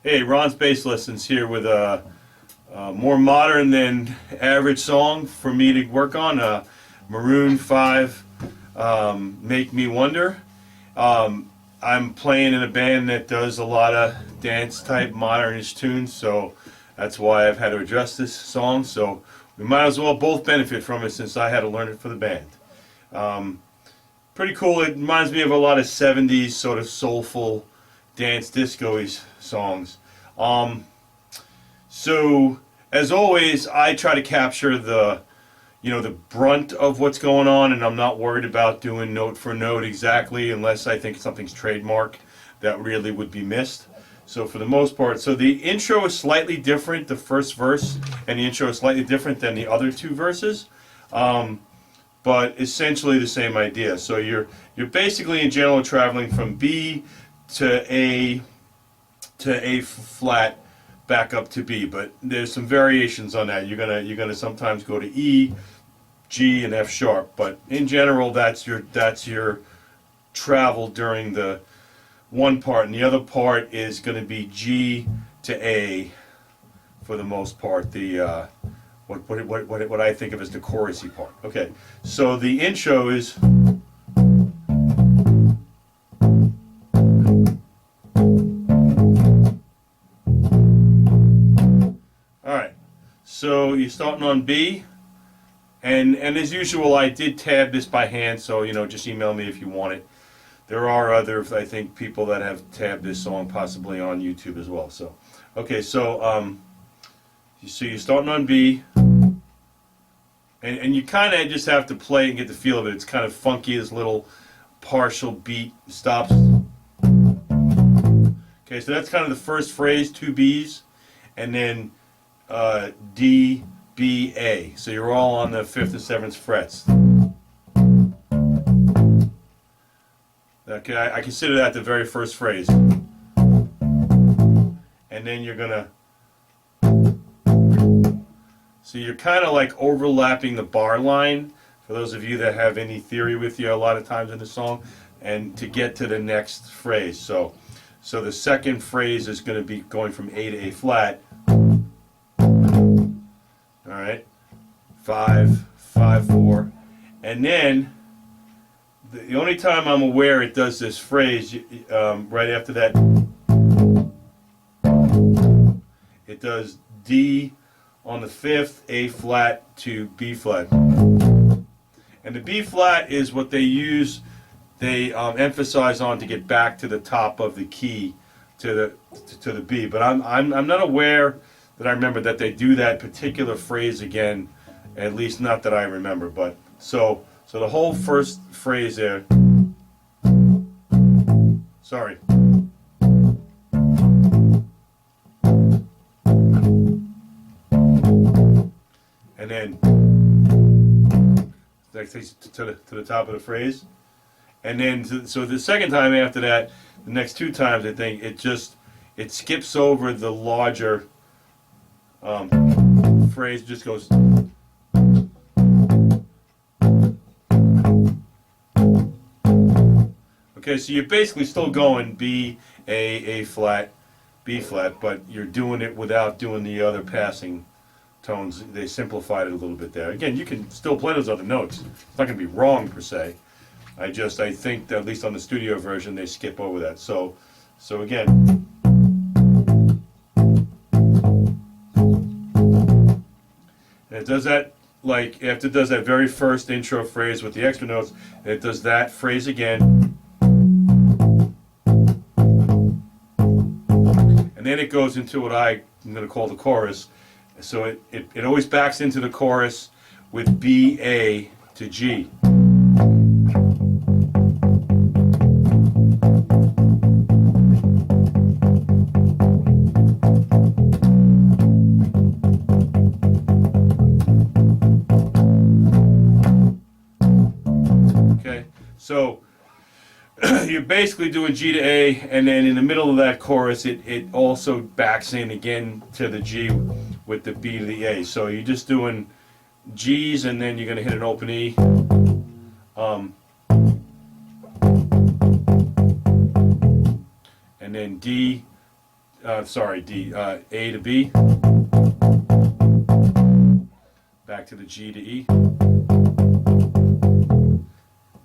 Hey, Ron's Bass Lessons here with a more modern than average song for me to work on. Maroon 5, Make Me Wonder. I'm playing in a band that does a lot of dance type modernish tunes, so that's why I've had to address this song. So we might as well both benefit from it since I had to learn it for the band. Pretty cool. It reminds me of a lot of 70s sort of soulful dance disco-y songs. So as always, I try to capture the brunt of what's going on, and I'm not worried about doing note for note exactly unless I think something's trademark that really would be missed. So for the most part, so the intro is slightly different, the first verse, and the intro is slightly different than the other two verses. But essentially the same idea. So you're basically in general traveling from B to A flat back up to B, but there's some variations on that. You're gonna sometimes go to E, G, and F sharp, but in general that's your travel during the one part, and the other part is going to be G to A for the most part. The what I think of as the chorusy part. Okay, so the intro is. Alright, so you're starting on B, and as usual I did tab this by hand, so just email me if you want it. There are other, I think, people that have tabbed this song possibly on YouTube as well. So, okay, so you're starting on B, and you kind of just have to play and get the feel of it. It's kind of funky, this little partial beat stops. Okay, so that's kind of the first phrase, two B's, and then D, B, A. So you're all on the 5th and 7th frets. Okay, I consider that the very first phrase. And then you're gonna. So you're kind of like overlapping the bar line, for those of you that have any theory with you a lot of times in the song, and to get to the next phrase. So the second phrase is going to be going from A to A flat. Alright, 5, 5, 4. And then, the only time I'm aware it does this phrase, right after that, it does D on the 5th, A flat to B flat. And the B flat is what they emphasize on to get back to the top of the key to the B. But I'm not aware that I remember that they do that particular phrase again, at least not that I remember. But so the whole first phrase there, sorry. And then that takes to the top of the phrase. And then so the second time after that, the next two times I think it skips over the larger phrase, just goes. Okay, so you're basically still going B, A flat, B flat, but you're doing it without doing the other passing tones. They simplified it a little bit there. Again, you can still play those other notes. It's not going to be wrong per se. I think that at least on the studio version they skip over that. So again. And it does that, like after it does that very first intro phrase with the extra notes, it does that phrase again. And then it goes into what I'm going to call the chorus. So it always backs into the chorus with B, A to G. Okay, so you're basically doing G to A, and then in the middle of that chorus, it also backs in again to the G with the B to the A. So you're just doing G's, and then you're going to hit an open E. And then D, sorry, D, A to B, back to the G to E,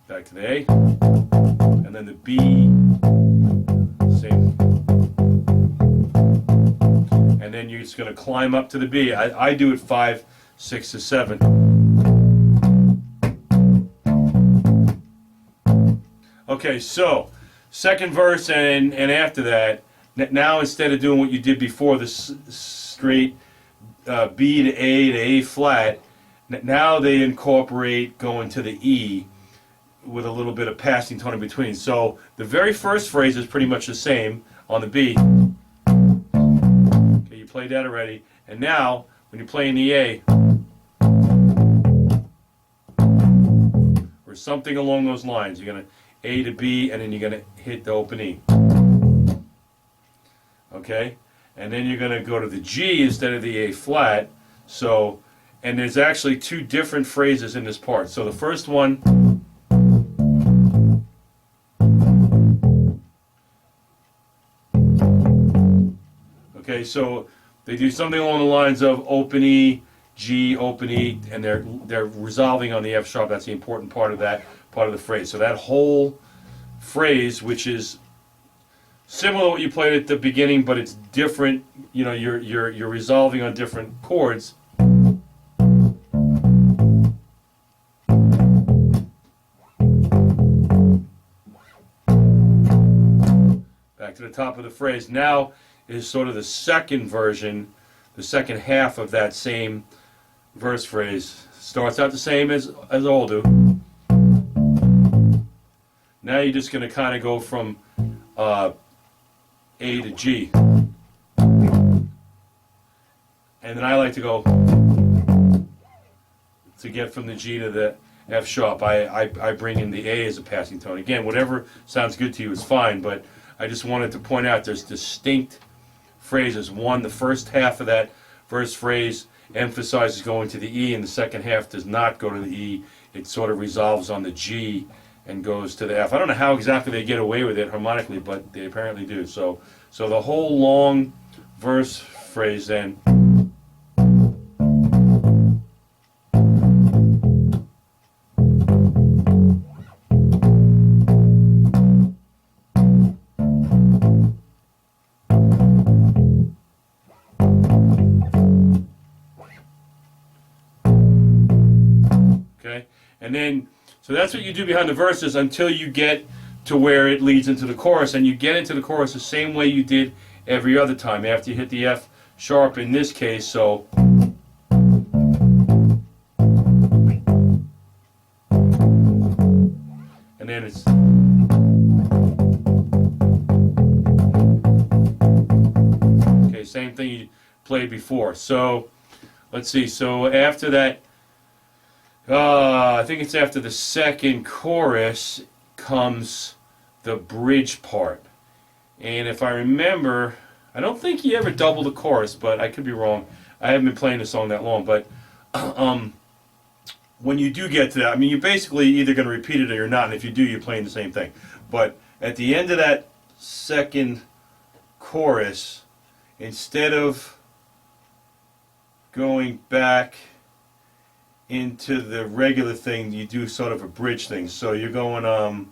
back to the A, and then the B, same, and then you're just going to climb up to the B. I do it 5, 6 to 7. Okay, so second verse and after that, now instead of doing what you did before, the straight B to A flat, now they incorporate going to the E with a little bit of passing tone in between. So the very first phrase is pretty much the same on the B. Okay, you played that already. And now, when you're playing the A, or something along those lines, you're going to A to B, and then you're going to hit the open E. Okay? And then you're going to go to the G instead of the A flat. So, and there's actually two different phrases in this part. So the first one, okay, so they do something along the lines of open E, G, open E, and they're resolving on the F sharp. That's the important part of that part of the phrase. So that whole phrase, which is similar to what you played at the beginning, but it's different. You know, you're resolving on different chords. Back to the top of the phrase. Now is sort of the second version, the second half of that same verse phrase. Starts out the same as all do. Now you're just going to kind of go from A to G. And then I like to go to get from the G to the F sharp. I bring in the A as a passing tone. Again, whatever sounds good to you is fine, but I just wanted to point out there's distinct phrases. One, the first half of that verse phrase emphasizes going to the E, and the second half does not go to the E. It sort of resolves on the G and goes to the F. I don't know how exactly they get away with it harmonically, but they apparently do. So the whole long verse phrase then. Okay, and then so that's what you do behind the verses until you get to where it leads into the chorus, and you get into the chorus the same way you did every other time after you hit the F sharp in this case. So and then it's okay, same thing you played before. So let's see, so after that, I think it's after the second chorus comes the bridge part. And if I remember, I don't think he ever doubled the chorus, but I could be wrong. I haven't been playing the song that long, but when you do get to that, I mean, you're basically either going to repeat it or you're not, and if you do, you're playing the same thing. But at the end of that second chorus, instead of going back into the regular thing, you do sort of a bridge thing. So you're going okay,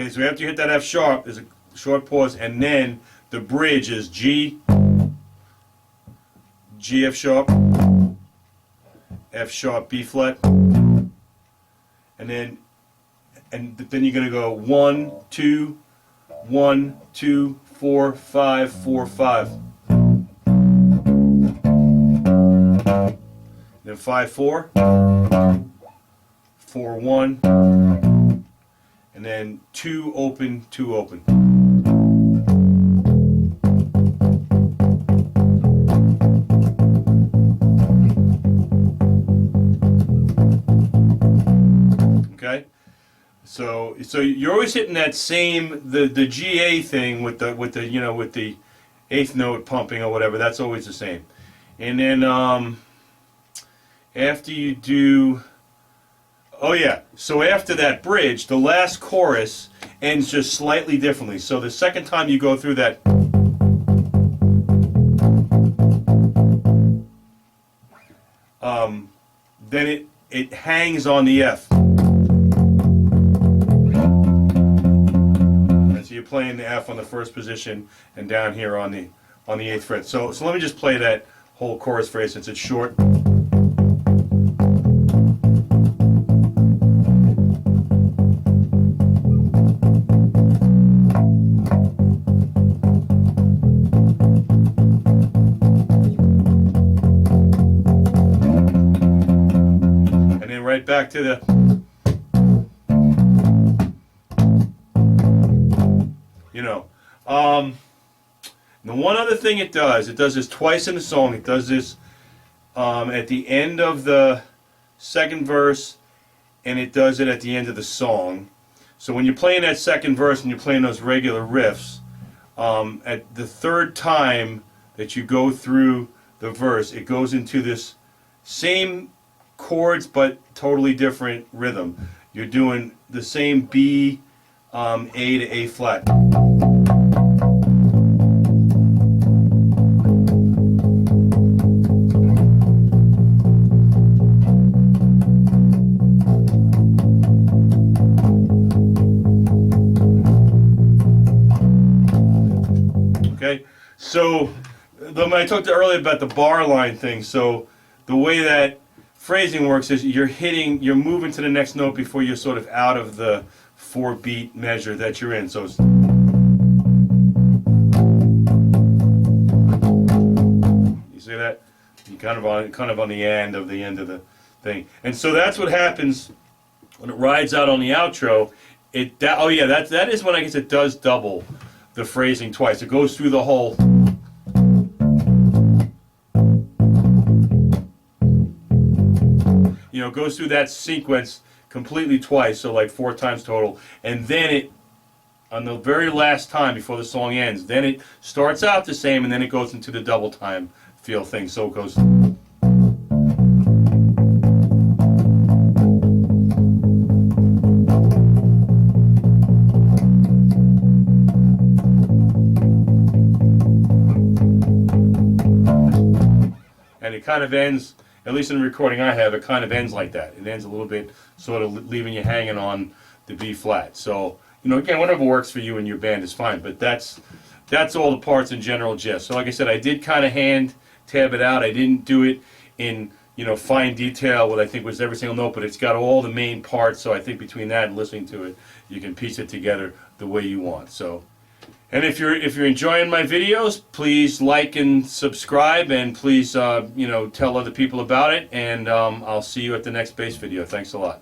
so after you hit that F sharp, there's a short pause, and then the bridge is G, G F sharp, F sharp, B flat, and then you're going to go 1, 2, 1, 2, 4, 5, 4, 5. Then 5, 4, 4, 1, and then 2 open, 2 open. Okay? So you're always hitting that same the GA thing with the you know, with the eighth note pumping or whatever. That's always the same. And then after you do Oh yeah. So after that bridge, the last chorus ends just slightly differently. So the second time you go through that, then it hangs on the F. And so you're playing the F on the first position and down here on the 8th fret. So let me just play that whole chorus phrase since it's short. Right back to the, you know, the one other thing it does this twice in the song. It does this at the end of the second verse, and it does it at the end of the song. So when you're playing that second verse and you're playing those regular riffs, at the third time that you go through the verse, it goes into this same chords but totally different rhythm. You're doing the same B, A to A flat. Okay, so when I talked earlier about the bar line thing, so the way that phrasing works is you're moving to the next note before you're sort of out of the 4-beat measure that you're in. So it's, you see that? You kind of on the end of the thing. And so that's what happens when it rides out on the outro. That is when I guess it does double the phrasing twice. It goes through the whole. You know, goes through that sequence completely twice, so like 4 times total, and then it, on the very last time before the song ends, then it starts out the same, and then it goes into the double time feel thing. So it goes. And it kind of ends. At least in the recording I have, it kind of ends like that. It ends a little bit, sort of leaving you hanging on the B flat. So, you know, again, whatever works for you and your band is fine. But that's all the parts in general gist. So, like I said, I did kind of hand tab it out. I didn't do it in, you know, fine detail, what I think was every single note. But it's got all the main parts. So I think between that and listening to it, you can piece it together the way you want. So. And if you're enjoying my videos, please like and subscribe, and please you know, tell other people about it. And I'll see you at the next bass video. Thanks a lot.